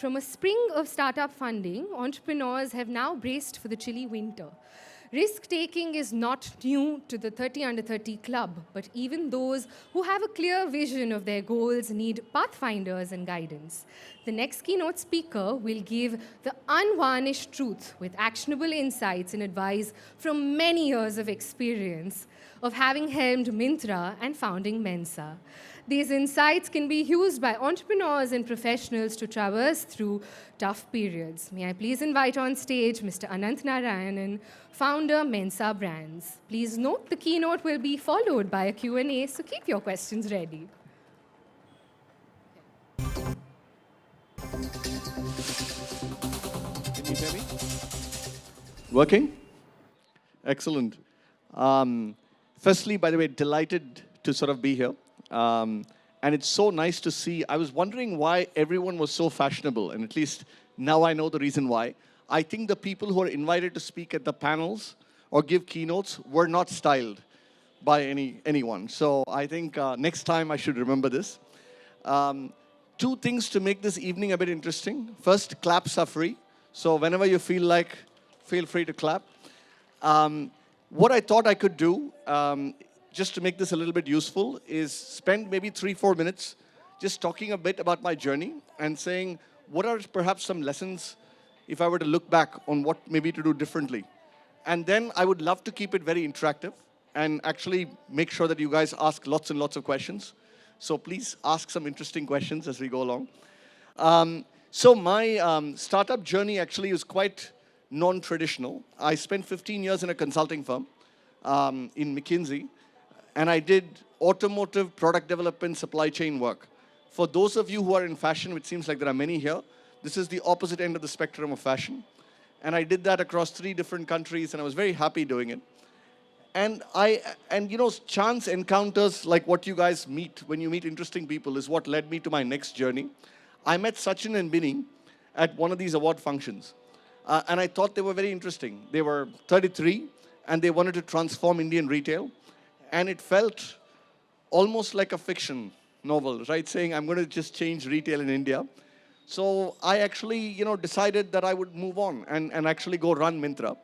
from a spring of startup funding, entrepreneurs have now braced for the chilly winter. Risk-taking is not new to the 30 under 30 club, but even those who have a clear vision of their goals need pathfinders and guidance. The next keynote speaker will give the unvarnished truth with actionable insights and advice from many years of experience of having helmed Myntra and founding Mensa. These insights can be used by entrepreneurs and professionals to traverse through tough periods. May I please invite on stage Mr. Ananth Narayanan, founder Mensa Brands. Please note the keynote will be followed by a Q&A, so keep your questions ready. Can you hear me? Working? Excellent. Firstly, by the way, delighted to sort of be here. And it's so nice to see. I was wondering why everyone was so fashionable, and at least now I know the reason why. I think the people who are invited to speak at the panels or give keynotes were not styled by anyone. So I think next time I should remember this. Two things to make this evening a bit interesting. First, claps are free. So whenever you feel like, feel free to clap. What I thought I could do, just to make this a little bit useful, is spend maybe 3-4 minutes just talking a bit about my journey and saying, what are perhaps some lessons if I were to look back on what maybe to do differently. And then I would love to keep it very interactive and actually make sure that you guys ask lots and lots of questions. So please ask some interesting questions as we go along. So my startup journey actually is quite non-traditional. I spent 15 years in a consulting firm in McKinsey, and I did automotive product development, supply chain work. For those of you who are in fashion, which seems like there are many here, this is the opposite end of the spectrum of fashion. And I did that across 3 different countries, and I was very happy doing it. And you know, chance encounters like what you guys meet when you meet interesting people is what led me to my next journey. I met Sachin and Binny at one of these award functions. And I thought they were very interesting. They were 33, and they wanted to transform Indian retail. And it felt almost like a fiction novel, right? Saying, I'm going to just change retail in India. So I actually, you know, decided that I would move on and actually go run Myntra.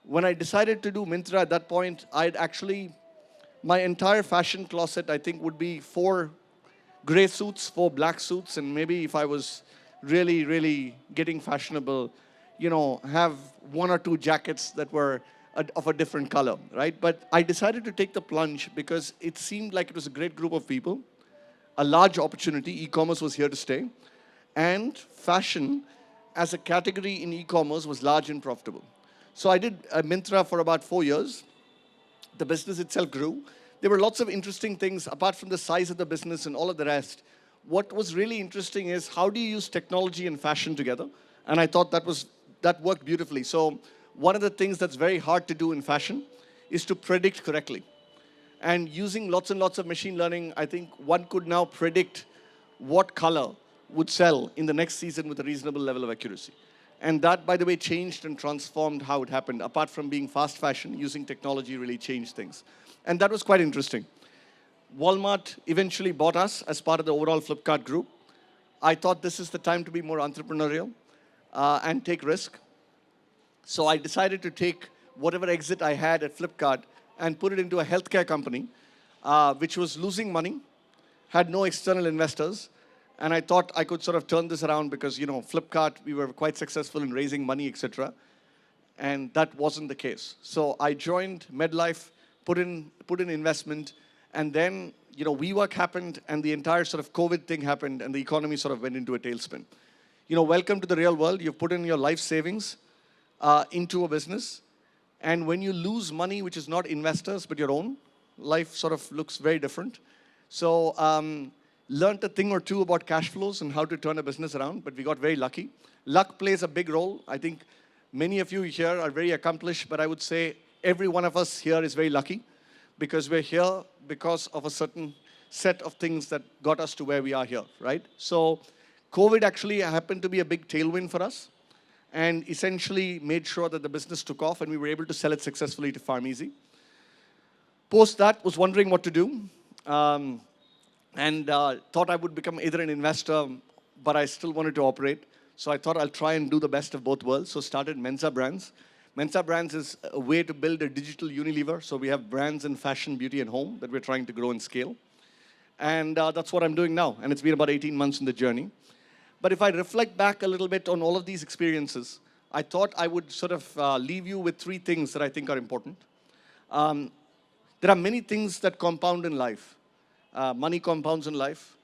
When I decided to do Myntra at that point, I'd actually, my entire fashion closet, I think, would be 4 gray suits, 4 black suits, and maybe if I was really, really getting fashionable, you know, have 1 or 2 jackets that were of a different color, right? But I decided to take the plunge because it seemed like it was a great group of people, a large opportunity. E-commerce was here to stay. And fashion as a category in e-commerce was large and profitable. So I did Myntra for about 4 years. The business itself grew. There were lots of interesting things apart from the size of the business and all of the rest. What was really interesting is how do you use technology and fashion together? And I thought that worked beautifully. So one of the things that's very hard to do in fashion is to predict correctly. And using lots and lots of machine learning, I think one could now predict what color would sell in the next season with a reasonable level of accuracy. And that, by the way, changed and transformed how it happened. Apart from being fast fashion, using technology really changed things. And that was quite interesting. Walmart eventually bought us as part of the overall Flipkart group. I thought this is the time to be more entrepreneurial and take risk. So I decided to take whatever exit I had at Flipkart and put it into a healthcare company, which was losing money, had no external investors. And I thought I could sort of turn this around because, you know, Flipkart, we were quite successful in raising money, etc. And that wasn't the case. So I joined MedLife, put in investment, and then, you know, WeWork happened, and the entire sort of COVID thing happened, and the economy sort of went into a tailspin. You know, welcome to the real world. You've put in your life savings into a business. And when you lose money, which is not investors, but your own, life sort of looks very different. So learned a thing or two about cash flows and how to turn a business around, but we got very lucky. Luck plays a big role. I think many of you here are very accomplished, but I would say every one of us here is very lucky because we're here because of a certain set of things that got us to where we are here, right? So COVID actually happened to be a big tailwind for us and essentially made sure that the business took off and we were able to sell it successfully to PharmEasy. Post that, was wondering what to do. And thought I would become either an investor, but I still wanted to operate. So I thought I'll try and do the best of both worlds. So started Mensa Brands. Mensa Brands is a way to build a digital Unilever. So we have brands in fashion, beauty, and home that we're trying to grow and scale. And that's what I'm doing now. And it's been about 18 months in the journey. But if I reflect back a little bit on all of these experiences, I thought I would sort of leave you with three things that I think are important. There are many things that compound in life. Money compounds in life.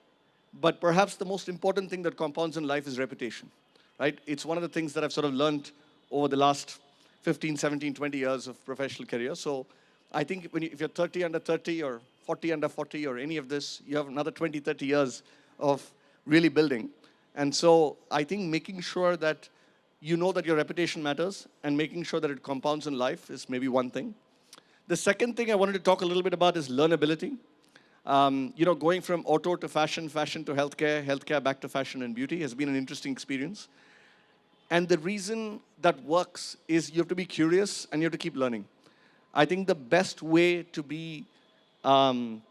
But perhaps the most important thing that compounds in life is reputation, right? It's one of the things that I've sort of learned over the last 15, 17, 20 years of professional career. So I think if you're 30 under 30 or 40 under 40 or any of this, you have another 20, 30 years of really building. And so I think making sure that you know that your reputation matters and making sure that it compounds in life is maybe one thing. The second thing I wanted to talk a little bit about is learnability. Going from auto to fashion, fashion to healthcare, healthcare back to fashion and beauty has been an interesting experience. And the reason that works is you have to be curious and you have to keep learning. I think the best way to be, both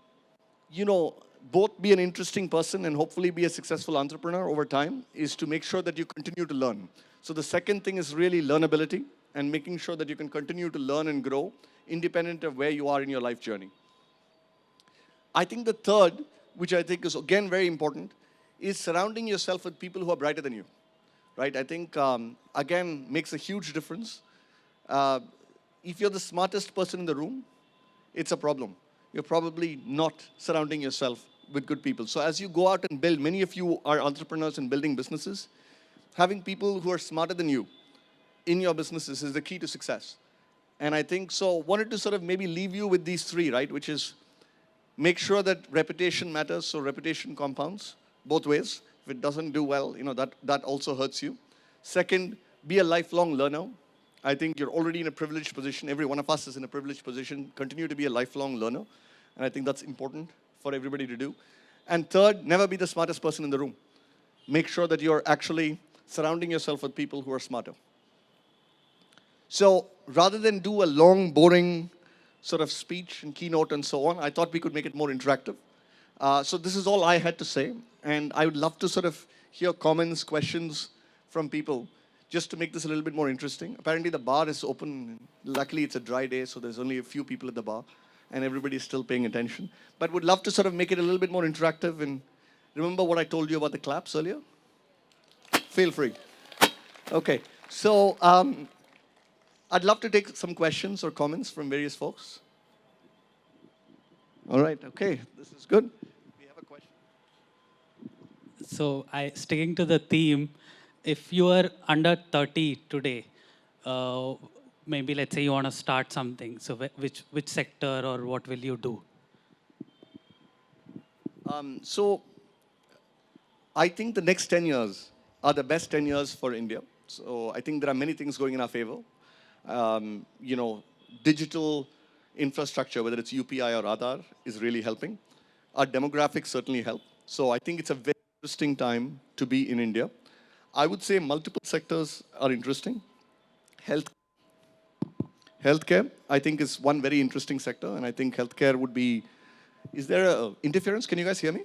be an interesting person and hopefully be a successful entrepreneur over time is to make sure that you continue to learn. So the second thing is really learnability and making sure that you can continue to learn and grow independent of where you are in your life journey. I think the third, which I think is again very important, is surrounding yourself with people who are brighter than you, right? I think, again, makes a huge difference. If you're the smartest person in the room, it's a problem. You're probably not surrounding yourself with good people. So as you go out and build, many of you are entrepreneurs and building businesses, having people who are smarter than you in your businesses is the key to success. And I think, so wanted to sort of maybe leave you with these three, right? Which is, make sure that reputation matters, so reputation compounds both ways. If it doesn't do well, that also hurts you. Second, be a lifelong learner. I think you're already in a privileged position. Every one of us is in a privileged position. Continue to be a lifelong learner. And I think that's important for everybody to do. And third, never be the smartest person in the room. Make sure that you're actually surrounding yourself with people who are smarter. So rather than do a long, boring sort of speech and keynote and so on, I thought we could make it more interactive. So this is all I had to say. And I would love to sort of hear comments, questions from people, just to make this a little bit more interesting. Apparently the bar is open. Luckily it's a dry day, so there's only a few people at the bar, and everybody's still paying attention. But would love to sort of make it a little bit more interactive. And remember what I told you about the claps earlier? Feel free. Okay, so I'd love to take some questions or comments from various folks. All right, okay, this is good. We have a question. So sticking to the theme, if you are under 30 today, maybe let's say you want to start something, so which sector or what will you do? So I think the next 10 years are the best 10 years for India. So I think there are many things going in our favor. Digital infrastructure, whether it's UPI or Aadhaar, is really helping. Our demographics certainly help. So I think it's a very interesting time to be in India. I would say multiple sectors are interesting. Healthcare, I think, is one very interesting sector. And I think healthcare would be, is there an interference? Can you guys hear me?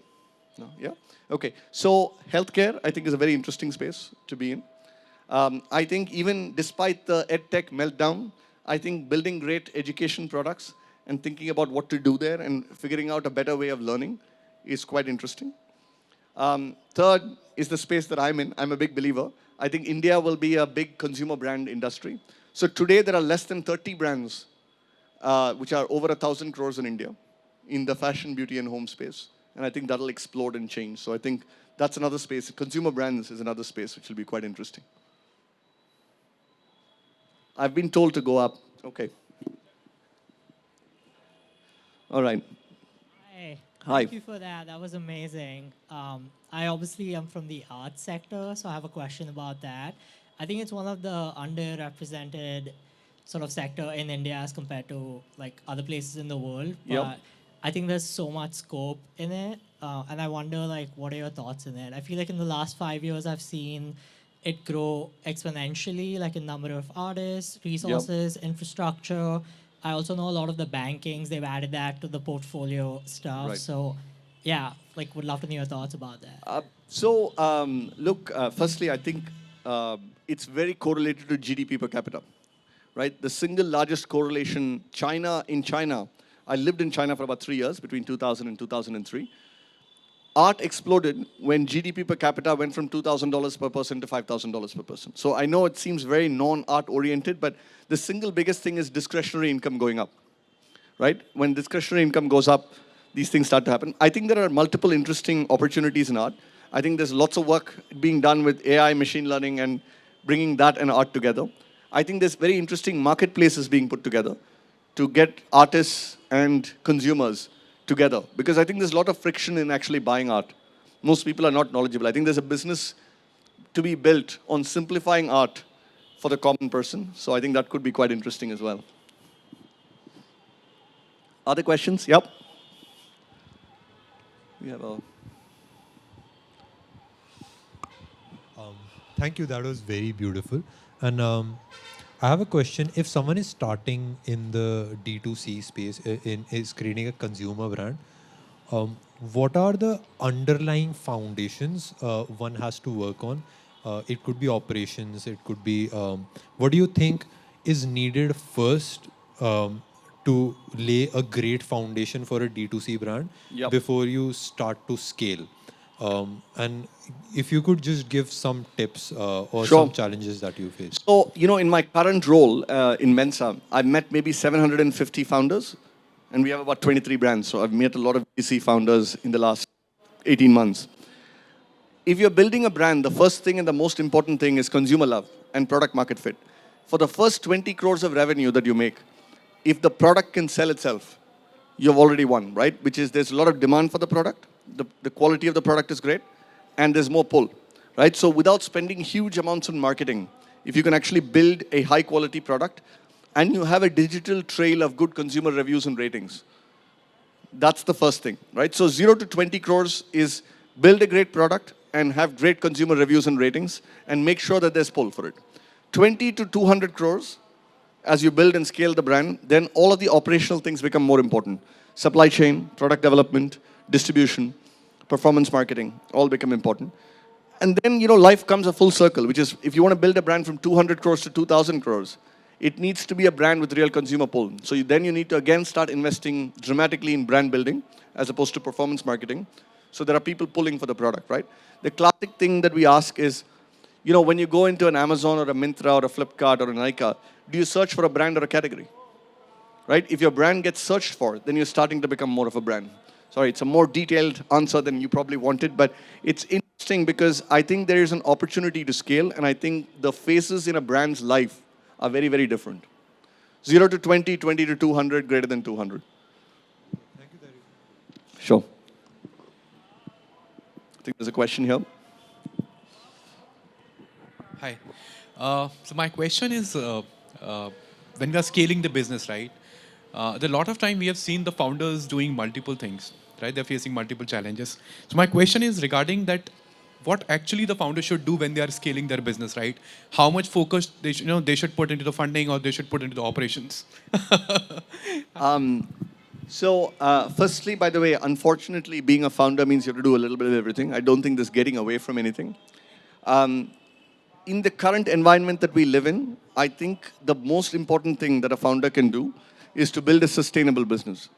No, yeah? Okay, so healthcare, I think, is a very interesting space to be in. I think even despite the EdTech meltdown, I think building great education products and thinking about what to do there and figuring out a better way of learning is quite interesting. Third is the space that I'm in. I'm a big believer. I think India will be a big consumer brand industry. So today there are less than 30 brands which are over 1,000 crores in India in the fashion, beauty, and home space. And I think that'll explode and change. So I think that's another space. Consumer brands is another space which will be quite interesting. I've been told to go up. Okay. All right. Hi. Hi. Thank you for that. That was amazing. I obviously am from the arts sector, so I have a question about that. I think it's one of the underrepresented sort of sector in India as compared to like other places in the world. But Yep. I think there's so much scope in it. And I wonder, like, what are your thoughts in it? I feel like in the last 5 years, I've seen it grow exponentially, like in number of artists, resources, infrastructure. I also know a lot of the bankings, they've added that to the portfolio stuff. Right. So yeah, like would love to know your thoughts about that. Look, firstly, I think it's very correlated to GDP per capita, right? The single largest correlation, in China, I lived in China for about 3 years, between 2000 and 2003. Art exploded when GDP per capita went from $2,000 per person to $5,000 per person. So I know it seems very non-art oriented, but the single biggest thing is discretionary income going up, right? When discretionary income goes up, these things start to happen. I think there are multiple interesting opportunities in art. I think there's lots of work being done with AI, machine learning, and bringing that and art together. I think there's very interesting marketplaces being put together to get artists and consumers together. Because I think there's a lot of friction in actually buying art. Most people are not knowledgeable. I think there's a business to be built on simplifying art for the common person. So I think that could be quite interesting as well. Other questions? Yep. We have a... Thank you. That was very beautiful. And I have a question. If someone is starting in the D2C space, is creating a consumer brand, what are the underlying foundations one has to work on? It could be operations. It could be... what do you think is needed first to lay a great foundation for a D2C brand before you start to scale? And if you could just give some tips or some challenges that you face. So, in my current role in Mensa, I've met maybe 750 founders, and we have about 23 brands. So I've met a lot of VC founders in the last 18 months. If you're building a brand, the first thing and the most important thing is consumer love and product market fit. For the first 20 crores of revenue that you make, if the product can sell itself, you've already won, right? Which is there's a lot of demand for the product. The quality of the product is great, and there's more pull, right? So without spending huge amounts on marketing, if you can actually build a high-quality product, and you have a digital trail of good consumer reviews and ratings, that's the first thing, right? So 0 to 20 crores is build a great product and have great consumer reviews and ratings, and make sure that there's pull for it. 20 to 200 crores, as you build and scale the brand, then all of the operational things become more important. Supply chain, product development, distribution, performance marketing, all become important. And then, life comes a full circle, which is if you want to build a brand from 200 crores to 2,000 crores, it needs to be a brand with real consumer pull. So then you need to again start investing dramatically in brand building as opposed to performance marketing. So there are people pulling for the product, right? The classic thing that we ask is, when you go into an Amazon or a Myntra or a Flipkart or a Nykaa, do you search for a brand or a category? Right? If your brand gets searched for, then you're starting to become more of a brand. Sorry, it's a more detailed answer than you probably wanted, but it's interesting because I think there is an opportunity to scale, and I think the phases in a brand's life are very, very different. 0 to 20, 20 to 200, greater than 200. Thank you, Dari. Sure. I think there's a question here. Hi. So my question is, when we are scaling the business, right? A lot of time we have seen the founders doing multiple things, right? They're facing multiple challenges. So my question is regarding that, what actually the founder should do when they are scaling their business, right? How much focus they should put into the funding, or they should put into the operations? Firstly, by the way, unfortunately, being a founder means you have to do a little bit of everything. I don't think there's getting away from anything. In the current environment that we live in, I think the most important thing that a founder can do is to build a sustainable business,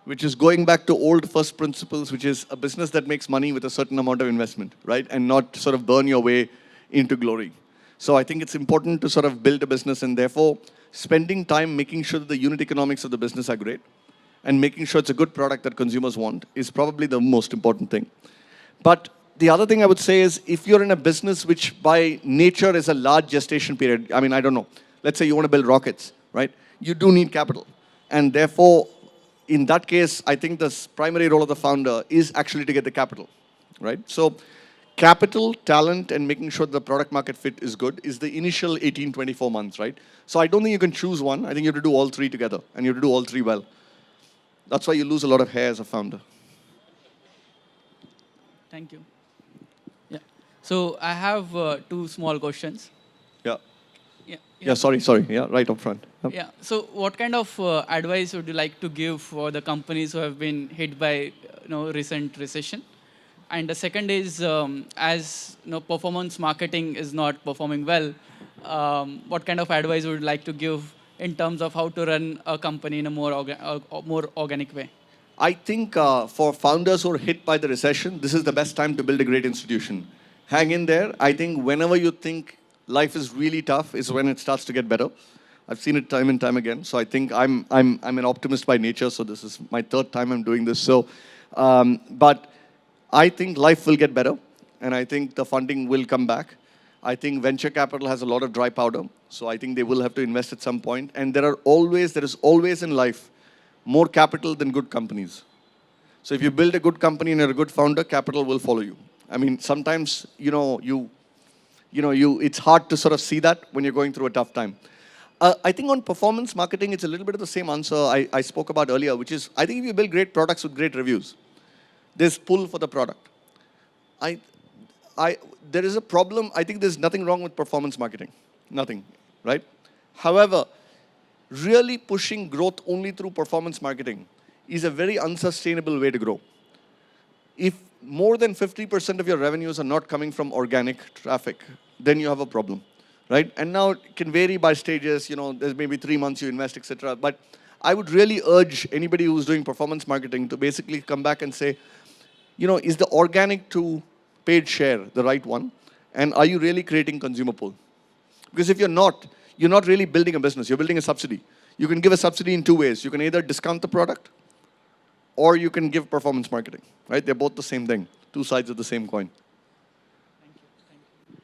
which is going back to old first principles, which is a business that makes money with a certain amount of investment, right? And not sort of burn your way into glory. So I think it's important to sort of build a business, and therefore spending time making sure that the unit economics of the business are great and making sure it's a good product that consumers want is probably the most important thing. But the other thing I would say is if you're in a business which by nature is a large gestation period, I mean, I don't know, let's say you want to build rockets, right? You do need capital. And therefore, in that case, I think the primary role of the founder is actually to get the capital, right? So capital, talent, and making sure the product market fit is good is the initial 18, 24 months, right? So I don't think you can choose one. I think you have to do all three together, and you have to do all three well. That's why you lose a lot of hair as a founder. Thank you. Yeah. So I have two small questions. Yeah, sorry. Yeah, right up front. Yep. Yeah. So what kind of advice would you like to give for the companies who have been hit by recent recession? And the second is, as performance marketing is not performing well, what kind of advice would you like to give in terms of how to run a company in a more organic way? I think for founders who are hit by the recession, this is the best time to build a great institution. Hang in there. I think whenever you think life is really tough is when it starts to get better. I've seen it time and time again. So I think I'm an optimist by nature. So this is my third time I'm doing this. So, but I think life will get better, and I think the funding will come back. I think venture capital has a lot of dry powder. So I think they will have to invest at some point. And there is always in life more capital than good companies. So if you build a good company and you're a good founder, capital will follow you. I mean, sometimes, it's hard to sort of see that when you're going through a tough time. I think on performance marketing, it's a little bit of the same answer I spoke about earlier, which is, I think if you build great products with great reviews, there's pull for the product. There is a problem. I think there's nothing wrong with performance marketing. Nothing, right? However, really pushing growth only through performance marketing is a very unsustainable way to grow. If more than 50% of your revenues are not coming from organic traffic, then you have a problem, right? And now it can vary by stages. There's maybe 3 months you invest, etc. But I would really urge anybody who's doing performance marketing to basically come back and say, is the organic to paid share the right one? And are you really creating consumer pull? Because if you're not really building a business. You're building a subsidy. You can give a subsidy in two ways. You can either discount the product, or you can give performance marketing, right? They're both the same thing, two sides of the same coin. Thank you.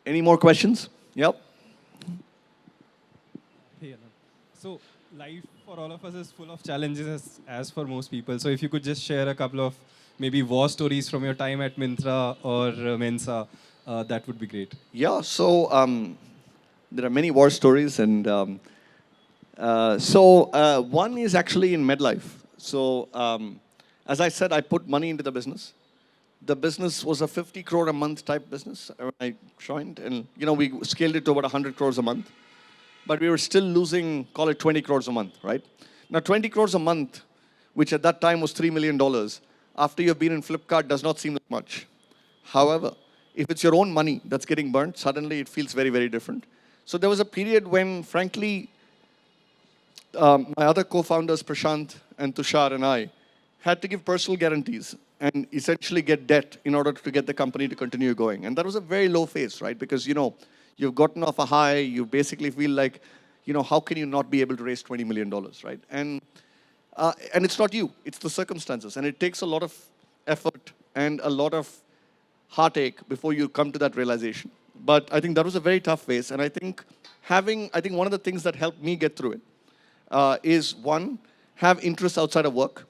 Any more questions? Yep. Hey, Ananth. So life for all of us is full of challenges as for most people. So if you could just share a couple of maybe war stories from your time at Myntra or Mensa, that would be great. Yeah, so there are many war stories, and one is actually in MedLife. So as I said, I put money into the business. The business was a 50 crore a month type business when I joined, and we scaled it to about 100 crores a month. But we were still losing, call it 20 crores a month, right? Now 20 crores a month, which at that time was $3 million, after you've been in Flipkart does not seem like much. However, if it's your own money that's getting burnt, suddenly it feels very, very different. So there was a period when, frankly, my other co-founders, Prashant and Tushar and I, had to give personal guarantees and essentially get debt in order to get the company to continue going. And that was a very low phase, right? Because, you've gotten off a high, you basically feel like, how can you not be able to raise $20 million, right? And it's not you, it's the circumstances. And it takes a lot of effort and a lot of heartache before you come to that realization. But I think that was a very tough phase. And I think one of the things that helped me get through it is, one, have interests outside of work.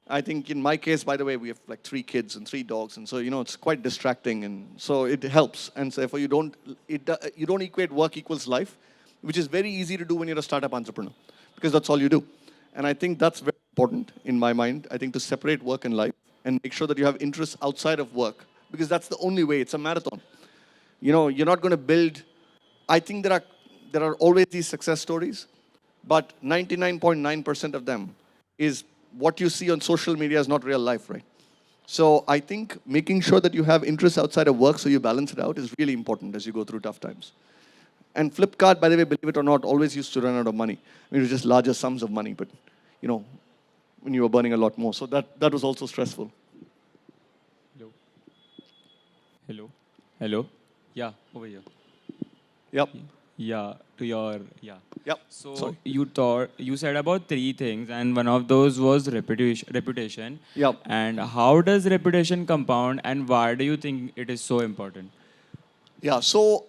I think in my case, by the way, we have like 3 kids and 3 dogs. And so, it's quite distracting. And so it helps. And so therefore, you don't equate work equals life, which is very easy to do when you're a startup entrepreneur, because that's all you do. And I think that's very important in my mind, I think, to separate work and life and make sure that you have interests outside of work, because that's the only way. It's a marathon. You're not going to build. I think there are always these success stories, but 99.9% of them is what you see on social media is not real life, right? So I think making sure that you have interests outside of work so you balance it out is really important as you go through tough times. And Flipkart, by the way, believe it or not, always used to run out of money. I mean, it was just larger sums of money, but, when you were burning a lot more. So that was also stressful. Hello. Yeah, over here. Yep. Yeah, to your, yeah. Yep. So Sorry. you said about 3 things, and one of those was reputation. Yep. And how does reputation compound, and why do you think it is so important? Yeah, so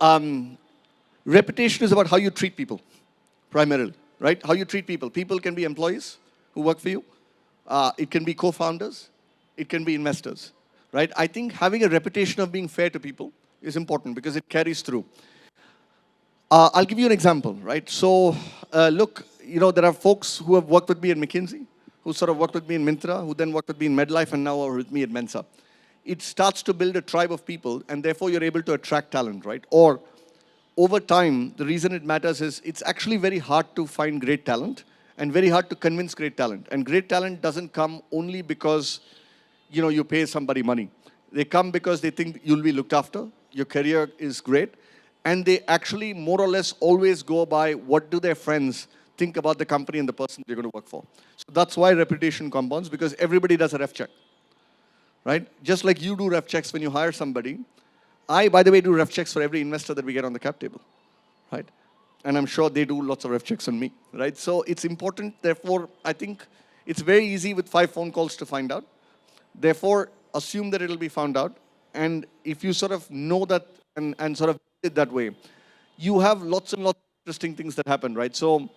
reputation is about how you treat people, primarily, right? How you treat people. People can be employees who work for you. It can be co-founders. It can be investors, right? I think having a reputation of being fair to people is important because it carries through. I'll give you an example, right? So, look, there are folks who have worked with me at McKinsey, who sort of worked with me in Myntra, who then worked with me in MedLife, and now are with me at Mensa. It starts to build a tribe of people, and therefore you're able to attract talent, right? Or over time, the reason it matters is it's actually very hard to find great talent, and very hard to convince great talent. And great talent doesn't come only because, you pay somebody money. They come because they think you'll be looked after, your career is great, and they actually more or less always go by what do their friends think about the company and the person they're going to work for. So that's why reputation compounds, because everybody does a ref check, right? Just like you do ref checks when you hire somebody, I, by the way, do ref checks for every investor that we get on the cap table, right? And I'm sure they do lots of ref checks on me, right? So it's important. Therefore, I think it's very easy with 5 phone calls to find out. Therefore, assume that it'll be found out. And if you sort of know that and sort of it that way, you have lots and lots of interesting things that happen, right? So,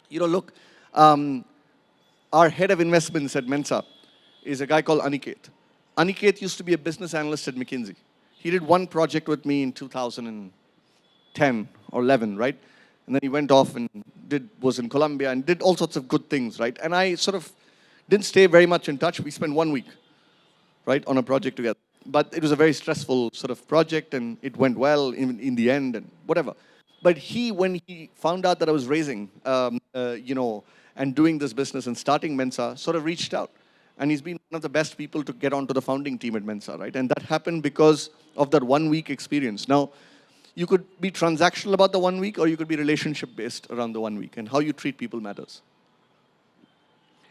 look, our head of investments at Mensa is a guy called Aniket. Aniket used to be a business analyst at McKinsey. He did one project with me in 2010 or 11, right? And then he went off and was in Colombia and did all sorts of good things, right? And I sort of didn't stay very much in touch. We spent 1 week, right, on a project together. But it was a very stressful sort of project, and it went well in the end and whatever. But when he found out that I was raising, and doing this business and starting Mensa, sort of reached out. And he's been one of the best people to get onto the founding team at Mensa, right? And that happened because of that 1 week experience. Now, you could be transactional about the 1 week, or you could be relationship-based around the 1 week, and how you treat people matters.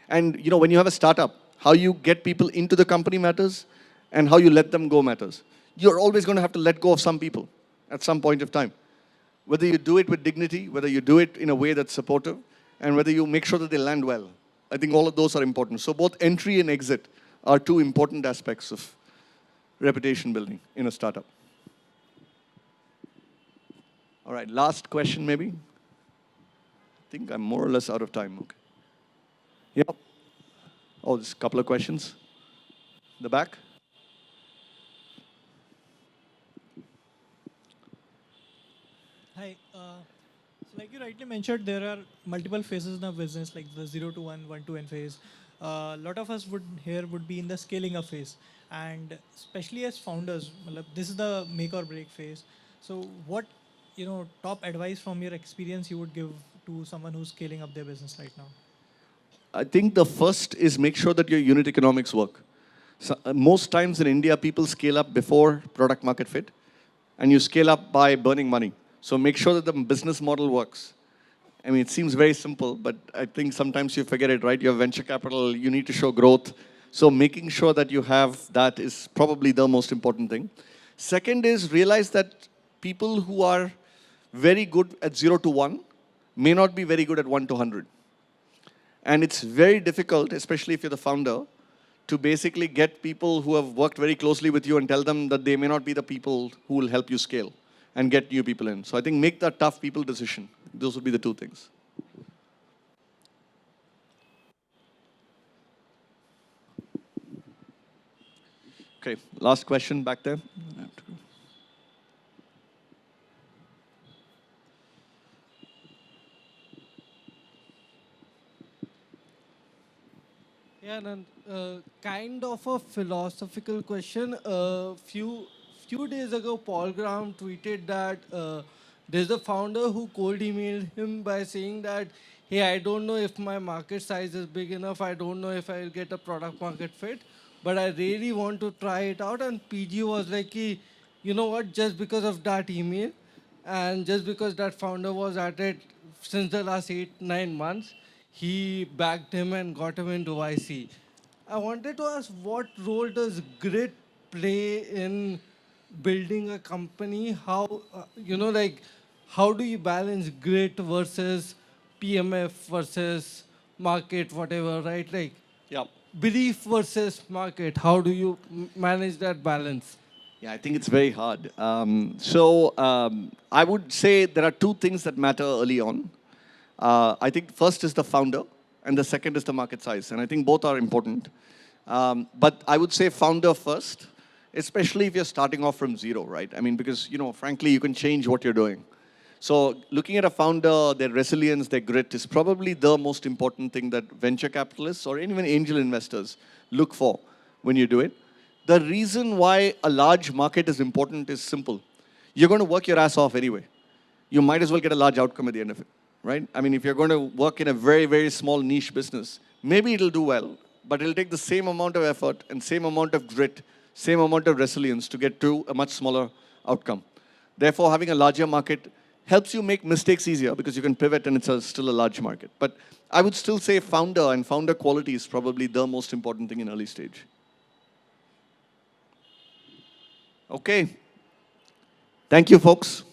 And, when you have a startup, how you get people into the company matters, and how you let them go matters. You're always going to have to let go of some people at some point of time. Whether you do it with dignity, whether you do it in a way that's supportive, and whether you make sure that they land well. I think all of those are important. So both entry and exit are 2 important aspects of reputation building in a startup. All right, last question maybe. I think I'm more or less out of time. Okay. Yep. Oh, there's a couple of questions. The back. Hi. So like you rightly mentioned, there are multiple phases in a business, like the 0 to 1, 1 to n phase. A lot of us would be in the scaling up phase. And especially as founders, this is the make or break phase. So what, top advice from your experience you would give to someone who's scaling up their business right now? I think the first is make sure that your unit economics work. So, most times in India, people scale up before product market fit, and you scale up by burning money. So make sure that the business model works. I mean, it seems very simple, but I think sometimes you forget it, right? You have venture capital, you need to show growth. So making sure that you have that is probably the most important thing. Second is realize that people who are very good at 0 to 1 may not be very good at 1 to 100. And it's very difficult, especially if you're the founder, to basically get people who have worked very closely with you and tell them that they may not be the people who will help you scale and get new people in. So I think make that tough people decision. Those would be the 2 things. Okay, last question back there. Yeah, Ananth, kind of a philosophical question. Few days ago, Paul Graham tweeted that there's a founder who cold emailed him by saying that, hey, I don't know if my market size is big enough. I don't know if I'll get a product market fit, but I really want to try it out. And PG was like, you know what, just because of that email and just because that founder was at it since the last 8-9 months, he backed him and got him into YC. I wanted to ask, what role does grit play in building a company? How, how do you balance grit versus PMF versus market, whatever, right? Like, yeah. Belief versus market. How do you manage that balance? Yeah, I think it's very hard. I would say there are 2 things that matter early on. I think first is the founder, and the second is the market size. And I think both are important. But I would say founder first, especially if you're starting off from 0, right? I mean, because, frankly, you can change what you're doing. So looking at a founder, their resilience, their grit is probably the most important thing that venture capitalists or even angel investors look for when you do it. The reason why a large market is important is simple. You're going to work your ass off anyway. You might as well get a large outcome at the end of it. right? I mean, if you're going to work in a very, very small niche business, maybe it'll do well, but it'll take the same amount of effort and same amount of grit, same amount of resilience to get to a much smaller outcome. Therefore, having a larger market helps you make mistakes easier because you can pivot and still a large market. But I would still say founder and founder quality is probably the most important thing in early stage. Okay. Thank you, folks.